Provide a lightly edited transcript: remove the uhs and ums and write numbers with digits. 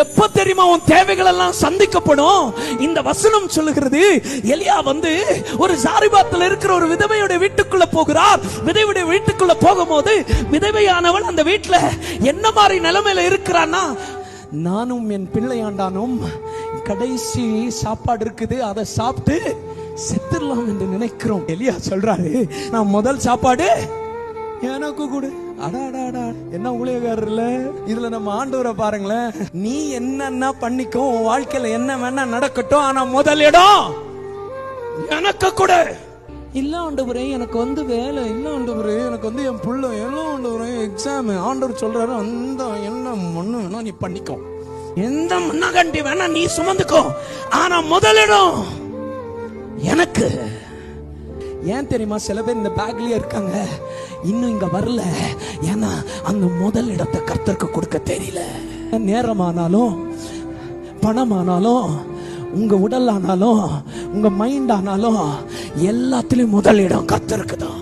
எப்ப தெரியுமா உன் தேவைகள் எல்லாம் சந்திக்கப்படும்? இந்த வசனம் சொல்லுகிறது, எலியா ஒரு சாரிபாத்தில் இருக்கிற ஒரு விதவையுடைய வீட்டுக்குள்ள போகிறார். விதவையுடைய வீட்டுக்குள்ள போகும்போது விதவையானவள் அந்த வீட்டுல என்ன மாதிரி நிலைமையில இருக்கிறான்னா, நானும் என் பிள்ளையாண்டானும் கடைசி சாப்பாடு இருக்குது, அதை சாப்பிட்டு செத்துடலாம் என்று நினைக்கிறோம். எலியா சொல்றாரு, நான் முதல் சாப்பாடு எனக்கு கூட. அடாடா, என்ன ஊழியக்காரர்ல இதுல நம்ம ஆண்டவரை பாருங்களேன். நீ என்னன்னா பண்ணிக்கோ, உன் வாழ்க்கையில என்ன வேணா நடக்கட்டும், ஆனா முதலிடம் எனக்கு கூட. இல்ல ஆண்டவரே, எனக்கு வேலை இல்ல ஆண்டவரே, எனக்கு என் புள்ள எல்லாம் ஆண்டவரே எக்ஸாம். ஆண்டவர் சொல்றாரு, அந்த என்ன மண்ணு வேணா நீ பண்ணிக்கோ, எந்த மண்ணாகண்டி வேணா நீ சுமந்துக்கோ, ஆனா முதலிடம் எனக்கு. ஏன் தெரியுமா? சில பேர் இந்த பேக்லயே இருக்காங்க, இன்னும் இங்க வரல. ஏன்னா அந்த முதல் இடத்தை கர்த்தருக்கு கொடுக்க தெரியல. நேரமானாலும் பணமானாலும் உங்க உடல் ஆனாலும் உங்க மைண்ட் ஆனாலும் எல்லாத்திலும் முதல் இடம் கர்த்தருக்கு தான்.